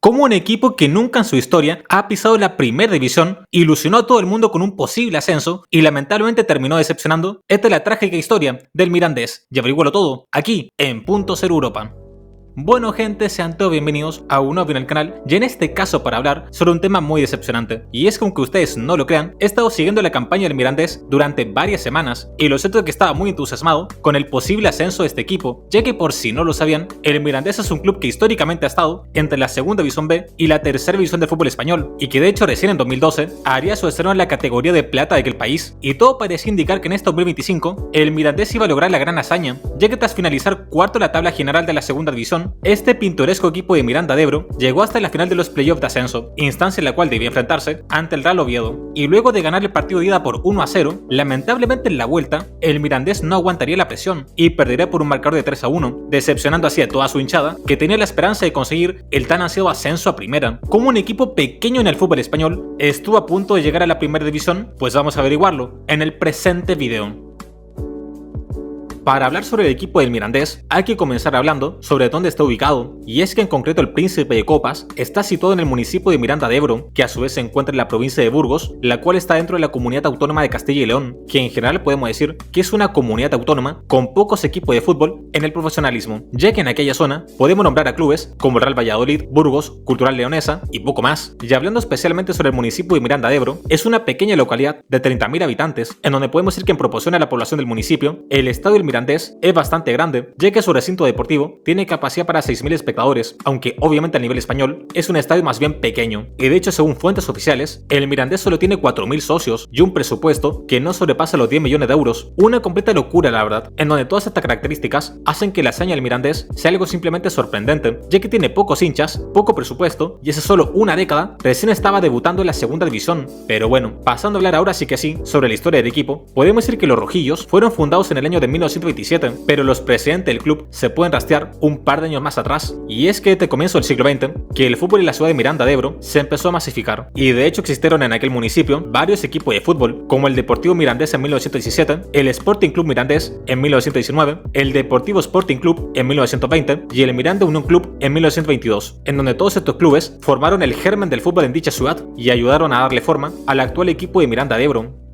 Cómo un equipo que nunca en su historia ha pisado la primera división ilusionó a todo el mundo con un posible ascenso y lamentablemente terminó decepcionando. Esta es la trágica historia del Mirandés. Y averígualo todo aquí en Punto Cero Europa. Bueno gente, sean todos bienvenidos a un nuevo video en el canal y en este caso para hablar sobre un tema muy decepcionante. Y es que aunque ustedes no lo crean, he estado siguiendo la campaña del Mirandés durante varias semanas y lo cierto es que estaba muy entusiasmado con el posible ascenso de este equipo, ya que por si no lo sabían, el Mirandés es un club que históricamente ha estado entre la segunda división B y la tercera división del fútbol español y que de hecho recién en 2012 haría su estreno en la categoría de plata de aquel país, y todo parecía indicar que en este 2025 el Mirandés iba a lograr la gran hazaña, ya que tras finalizar cuarto en la tabla general de la segunda división, este pintoresco equipo de Miranda de Ebro llegó hasta la final de los playoffs de ascenso, instancia en la cual debía enfrentarse ante el Real Oviedo, y luego de ganar el partido de ida por 1-0, lamentablemente en la vuelta, el Mirandés no aguantaría la presión y perdería por un marcador de 3-1, decepcionando así a toda su hinchada, que tenía la esperanza de conseguir el tan ansiado ascenso a primera. Como un equipo pequeño en el fútbol español estuvo a punto de llegar a la primera división, pues vamos a averiguarlo en el presente video. Para hablar sobre el equipo del Mirandés, hay que comenzar hablando sobre dónde está ubicado, y es que en concreto el Príncipe de Copas está situado en el municipio de Miranda de Ebro, que a su vez se encuentra en la provincia de Burgos, la cual está dentro de la comunidad autónoma de Castilla y León, que en general podemos decir que es una comunidad autónoma con pocos equipos de fútbol en el profesionalismo, ya que en aquella zona podemos nombrar a clubes como el Real Valladolid, Burgos, Cultural Leonesa y poco más. Y hablando especialmente sobre el municipio de Miranda de Ebro, es una pequeña localidad de 30.000 habitantes, en donde podemos decir que en proporción a la población del municipio, el estadio del Mirandés es bastante grande, ya que su recinto deportivo tiene capacidad para 6.000 espectadores, aunque obviamente a nivel español es un estadio más bien pequeño, y de hecho según fuentes oficiales, el Mirandés solo tiene 4.000 socios y un presupuesto que no sobrepasa los 10 millones de euros, una completa locura la verdad, en donde todas estas características hacen que la hazaña del Mirandés sea algo simplemente sorprendente, ya que tiene pocos hinchas, poco presupuesto y hace solo una década recién estaba debutando en la segunda división. Pero bueno, pasando a hablar ahora sí que sí sobre la historia del equipo, podemos decir que los rojillos fueron fundados en el año de 1927, pero los precedentes del club se pueden rastrear un par de años más atrás, y es que desde comienzo del siglo XX que el fútbol en la ciudad de Miranda de Ebro se empezó a masificar, y de hecho existieron en aquel municipio varios equipos de fútbol, como el Deportivo Mirandés en 1917, el Sporting Club Mirandés en 1919, el Deportivo Sporting Club en 1920 y el Miranda Unión Club en 1922, en donde todos estos clubes formaron el germen del fútbol en dicha ciudad y ayudaron a darle forma al actual equipo de Miranda de Ebro.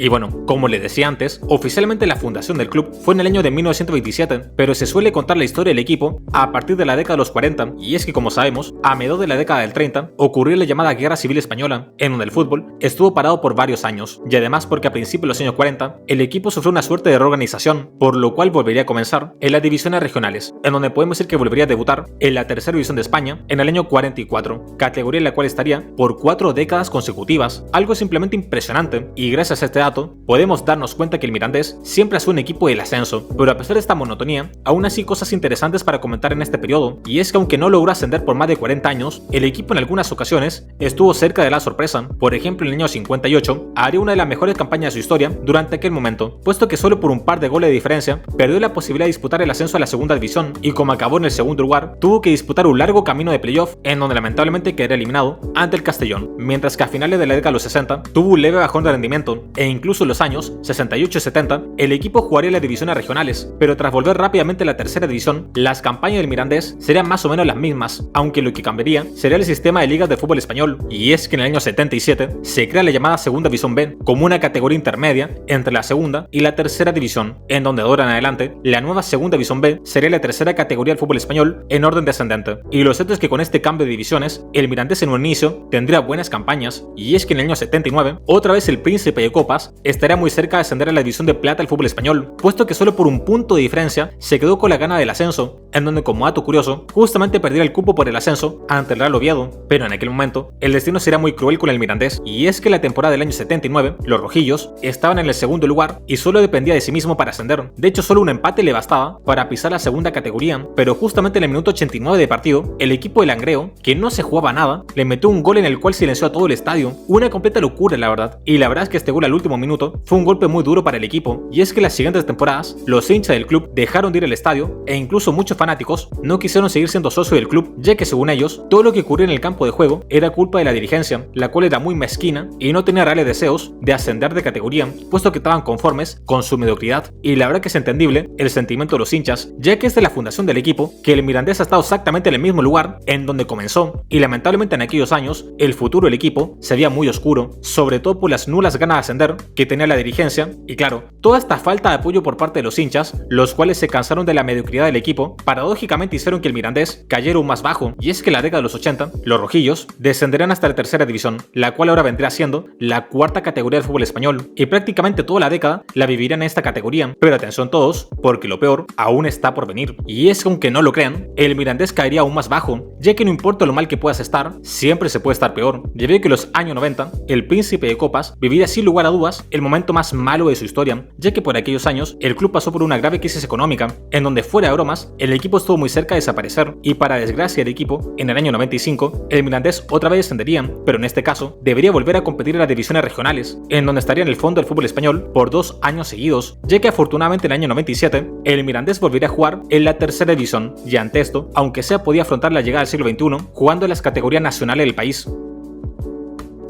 Y bueno, como les decía antes, oficialmente la fundación del club fue en el año de 1927, pero se suele contar la historia del equipo a partir de la década de los 40, y es que como sabemos, a mediados de la década del 30 ocurrió la llamada Guerra Civil Española, en donde el fútbol estuvo parado por varios años, y además porque a principios de los años 40 el equipo sufrió una suerte de reorganización, por lo cual volvería a comenzar en las divisiones regionales, en donde podemos decir que volvería a debutar en la tercera división de España en el año 44, categoría en la cual estaría por 4 décadas consecutivas, algo simplemente impresionante, y gracias a este dato podemos darnos cuenta que el Mirandés siempre ha sido un equipo del ascenso, pero a pesar de esta monotonía, aún así cosas interesantes para comentar en este periodo, y es que aunque no logró ascender por más de 40 años, el equipo en algunas ocasiones estuvo cerca de la sorpresa. Por ejemplo, en el año 58 haría una de las mejores campañas de su historia durante aquel momento, puesto que solo por un par de goles de diferencia perdió la posibilidad de disputar el ascenso a la segunda división, y como acabó en el segundo lugar, tuvo que disputar un largo camino de playoff, en donde lamentablemente quedaría eliminado ante el Castellón, mientras que a finales de la década de los 60 tuvo un leve bajón de rendimiento, e incluso en los años 68 y 70 el equipo jugaría las divisiones regionales, pero tras volver rápidamente a la tercera división, las campañas del Mirandés serían más o menos las mismas, aunque lo que cambiaría sería el sistema de ligas de fútbol español, y es que en el año 77 se crea la llamada Segunda División B como una categoría intermedia entre la segunda y la tercera división, en donde de ahora en adelante la nueva Segunda División B sería la tercera categoría del fútbol español en orden descendente. Y lo cierto es que con este cambio de divisiones, el Mirandés en un inicio tendría buenas campañas, y es que en el año 79 otra vez el Príncipe de Copas estaría muy cerca de ascender a la división de plata del fútbol español, puesto que solo por un punto de diferencia se quedó con la gana del ascenso, en donde como dato curioso, justamente perdiera el cupo por el ascenso ante el Real Oviedo, pero en aquel momento el destino sería muy cruel con el Mirandés, y es que la temporada del año 79, los rojillos estaban en el segundo lugar y solo dependía de sí mismo para ascender. De hecho, solo un empate le bastaba para pisar la segunda categoría, pero justamente en el minuto 89 de partido, el equipo de Langreo, que no se jugaba nada, le metió un gol en el cual silenció a todo el estadio, una completa locura la verdad, y la verdad es que este gol al último minuto fue un golpe muy duro para el equipo, y es que las siguientes temporadas los hinchas del club dejaron de ir al estadio, e incluso muchos fanáticos no quisieron seguir siendo socio del club, ya que según ellos, todo lo que ocurría en el campo de juego era culpa de la dirigencia, la cual era muy mezquina y no tenía reales deseos de ascender de categoría, puesto que estaban conformes con su mediocridad. Y la verdad que es entendible el sentimiento de los hinchas, ya que es de la fundación del equipo que el Mirandés ha estado exactamente en el mismo lugar en donde comenzó, y lamentablemente en aquellos años el futuro del equipo se veía muy oscuro, sobre todo por las nulas ganas de ascender que tenía la dirigencia, y claro, toda esta falta de apoyo por parte de los hinchas, los cuales se cansaron de la mediocridad del equipo, paradójicamente hicieron que el Mirandés cayera aún más bajo, y es que en la década de los 80, los rojillos descenderían hasta la tercera división, la cual ahora vendría siendo la cuarta categoría del fútbol español, y prácticamente toda la década la vivirían en esta categoría, pero atención todos, porque lo peor aún está por venir, y es que aunque no lo crean, el Mirandés caería aún más bajo, ya que no importa lo mal que puedas estar, siempre se puede estar peor, debido a que en los años 90, el Príncipe de Copas viviría sin lugar a dudas el momento más malo de su historia, ya que por aquellos años el club pasó por una grave crisis económica, en donde fuera de bromas, el equipo estuvo muy cerca de desaparecer, y para desgracia del equipo, en el año 95, el Mirandés otra vez descendería, pero en este caso, debería volver a competir en las divisiones regionales, en donde estaría en el fondo del fútbol español por 2 años seguidos, ya que afortunadamente en el año 97, el Mirandés volvería a jugar en la tercera división, y ante esto, aunque sea podía afrontar la llegada del siglo XXI, jugando en las categorías nacionales del país.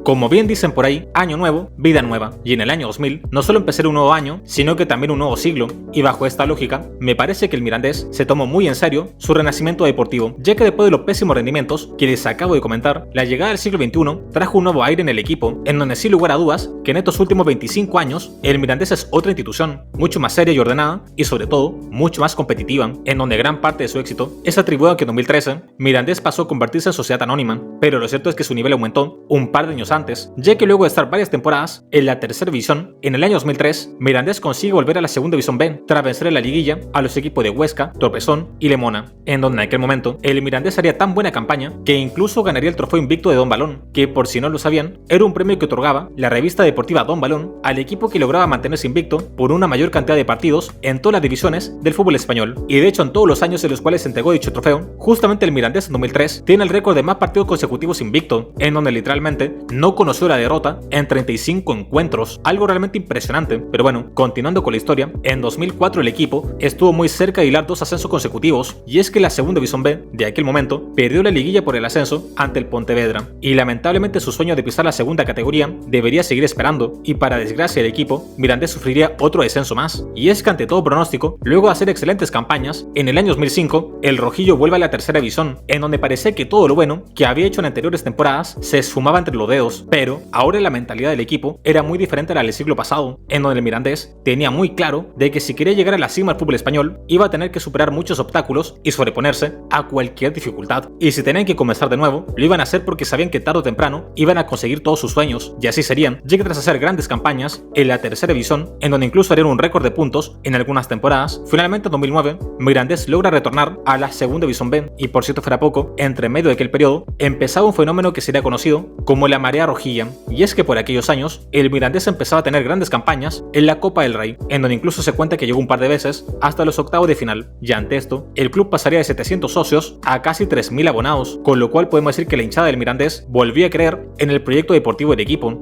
Como bien dicen por ahí, año nuevo, vida nueva, y en el año 2000 no solo empezará un nuevo año, sino que también un nuevo siglo, y bajo esta lógica, me parece que el Mirandés se tomó muy en serio su renacimiento deportivo, ya que después de los pésimos rendimientos que les acabo de comentar, la llegada del siglo XXI trajo un nuevo aire en el equipo, en donde sin lugar a dudas, que en estos últimos 25 años, el Mirandés es otra institución, mucho más seria y ordenada, y sobre todo, mucho más competitiva, en donde gran parte de su éxito es atribuido a que en 2013, Mirandés pasó a convertirse en sociedad anónima, pero lo cierto es que su nivel aumentó un par de años antes, ya que luego de estar varias temporadas en la tercera división, en el año 2003, Mirandés consigue volver a la segunda división B, tras vencer en la liguilla a los equipos de Huesca, Torpezón y Lemona, en donde en aquel momento el Mirandés haría tan buena campaña que incluso ganaría el trofeo invicto de Don Balón, que por si no lo sabían, era un premio que otorgaba la revista deportiva Don Balón al equipo que lograba mantenerse invicto por una mayor cantidad de partidos en todas las divisiones del fútbol español. Y de hecho en todos los años en los cuales se entregó dicho trofeo, justamente el Mirandés en 2003 tiene el récord de más partidos consecutivos invicto, en donde literalmente no conoció la derrota en 35 encuentros, algo realmente impresionante. Pero bueno, continuando con la historia, en 2004 el equipo estuvo muy cerca de hilar 2 ascensos consecutivos, y es que la segunda división B de aquel momento perdió la liguilla por el ascenso ante el Pontevedra, y lamentablemente su sueño de pisar la segunda categoría debería seguir esperando, y para desgracia del equipo, Mirandés sufriría otro descenso más. Y es que ante todo pronóstico, luego de hacer excelentes campañas, en el año 2005 el rojillo vuelve a la tercera división, en donde parecía que todo lo bueno que había hecho en anteriores temporadas se esfumaba entre los dedos, pero ahora la mentalidad del equipo era muy diferente a la del siglo pasado, en donde el Mirandés tenía muy claro de que si quería llegar a la cima del fútbol español, iba a tener que superar muchos obstáculos y sobreponerse a cualquier dificultad. Y si tenían que comenzar de nuevo, lo iban a hacer porque sabían que tarde o temprano iban a conseguir todos sus sueños, y así serían, ya que tras hacer grandes campañas en la tercera división, en donde incluso harían un récord de puntos en algunas temporadas, finalmente en 2009, Mirandés logra retornar a la segunda división B, y por cierto fuera poco, entre medio de aquel periodo, empezaba un fenómeno que sería conocido como la marea rojilla, y es que por aquellos años, el Mirandés empezaba a tener grandes campañas en la Copa del Rey, en donde incluso se cuenta que llegó un par de veces hasta los octavos de final, y ante esto, el club pasaría de 700 socios a casi 3000 abonados, con lo cual podemos decir que la hinchada del Mirandés volvía a creer en el proyecto deportivo del equipo.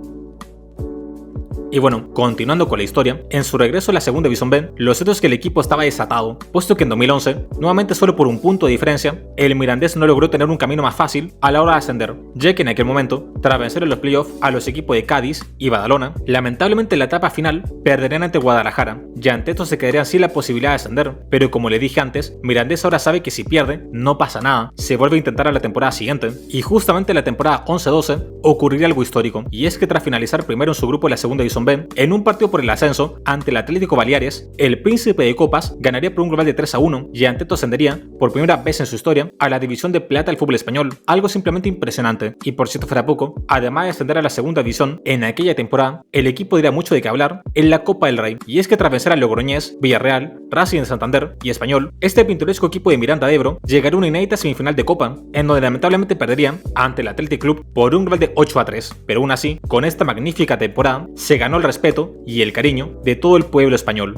Y bueno, continuando con la historia, en su regreso a la segunda división B, lo cierto es que el equipo estaba desatado, puesto que en 2011, nuevamente solo por un punto de diferencia, el Mirandés no logró tener un camino más fácil a la hora de ascender, ya que en aquel momento, tras vencer en los playoffs a los equipos de Cádiz y Badalona, lamentablemente en la etapa final perderían ante Guadalajara, y ante esto se quedarían sin la posibilidad de ascender, pero como le dije antes, Mirandés ahora sabe que si pierde, no pasa nada, se vuelve a intentar a la temporada siguiente, y justamente en la temporada 11-12 ocurriría algo histórico, y es que tras finalizar primero en su grupo en la segunda división B, en un partido por el ascenso ante el Atlético Baleares, el Príncipe de Copas ganaría por un global de 3-1 y ante esto ascendería por primera vez en su historia a la división de plata del fútbol español, algo simplemente impresionante. Y por cierto fuera poco, además de ascender a la segunda división en aquella temporada, el equipo diera mucho de qué hablar en la Copa del Rey, y es que tras vencer al Logroñés, Villarreal, Racing de Santander y Español, este pintoresco equipo de Miranda de Ebro llegaría a una inédita semifinal de Copa, en donde lamentablemente perdería ante el Athletic Club por un global de 8-3, pero aún así, con esta magnífica temporada, se ganó el respeto y el cariño de todo el pueblo español.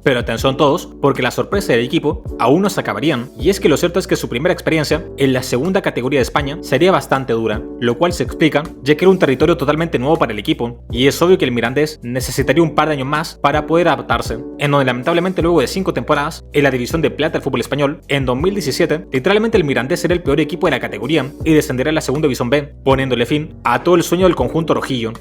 Pero atención todos, porque la sorpresa del equipo aún no se acabarían, y es que lo cierto es que su primera experiencia en la segunda categoría de España sería bastante dura, lo cual se explica ya que era un territorio totalmente nuevo para el equipo, y es obvio que el Mirandés necesitaría un par de años más para poder adaptarse, en donde lamentablemente luego de 5 temporadas en la división de plata del fútbol español, en 2017, literalmente el Mirandés era el peor equipo de la categoría y descendería a la segunda división B, poniéndole fin a todo el sueño del conjunto rojillo.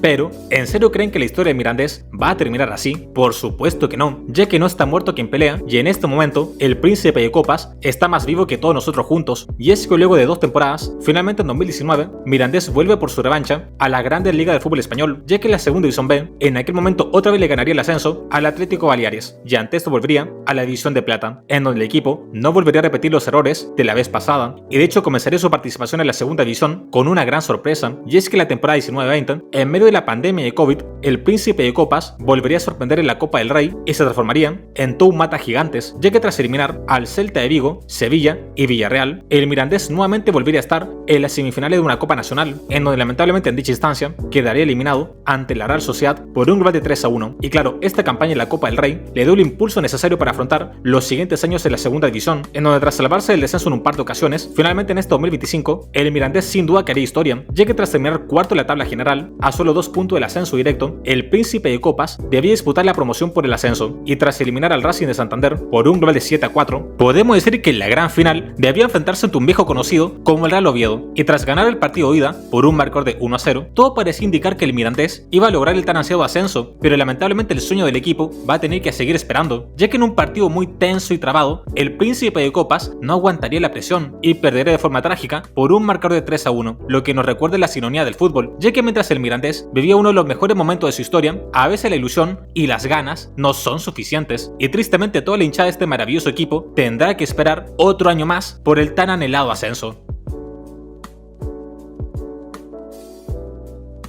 Pero, ¿en serio creen que la historia de Mirandés va a terminar así? Por supuesto que no, ya que no está muerto quien pelea, y en este momento, el príncipe de copas está más vivo que todos nosotros juntos, y es que luego de 2 temporadas, finalmente en 2019, Mirandés vuelve por su revancha a la Grande Liga del Fútbol Español, ya que en la segunda división B, en aquel momento otra vez le ganaría el ascenso al Atlético Baleares, y ante esto volvería a la división de plata, en donde el equipo no volvería a repetir los errores de la vez pasada, y de hecho comenzaría su participación en la segunda división con una gran sorpresa, y es que la temporada 19-20, en medio de la pandemia de COVID, el príncipe de copas volvería a sorprender en la Copa del Rey y se transformaría en todo un mata gigantes, ya que tras eliminar al Celta de Vigo, Sevilla y Villarreal, el Mirandés nuevamente volvería a estar en las semifinales de una Copa Nacional, en donde lamentablemente en dicha instancia quedaría eliminado ante la Real Sociedad por un global de 3-1. Y claro, esta campaña en la Copa del Rey le dio el impulso necesario para afrontar los siguientes años en la segunda división, en donde tras salvarse del descenso en un par de ocasiones, finalmente en este 2025, el Mirandés sin duda que haría historia, ya que tras terminar cuarto en la tabla general, a solo 2 puntos del ascenso directo, el príncipe de copas debía disputar la promoción por el ascenso, y tras eliminar al Racing de Santander por un global de 7-4, podemos decir que en la gran final debía enfrentarse ante un viejo conocido como el Real Oviedo, y tras ganar el partido de ida por un marcador de 1-0, todo parecía indicar que el Mirandés iba a lograr el tan ansiado ascenso, pero lamentablemente el sueño del equipo va a tener que seguir esperando, ya que en un partido muy tenso y trabado, el príncipe de copas no aguantaría la presión y perdería de forma trágica por un marcador de 3-1, lo que nos recuerda la sinonía del fútbol, ya que mientras el Mirandés vivía uno de los mejores momentos de su historia, a veces la ilusión y las ganas no son suficientes, y tristemente toda la hinchada de este maravilloso equipo tendrá que esperar otro año más por el tan anhelado ascenso.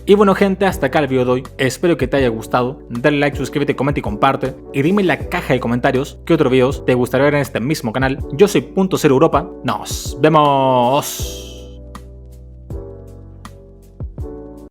Y bueno gente, hasta acá el video de hoy, espero que te haya gustado, dale like, suscríbete, comenta y comparte, y dime en la caja de comentarios qué otros videos te gustaría ver en este mismo canal. Yo soy .0 Europa, nos vemos.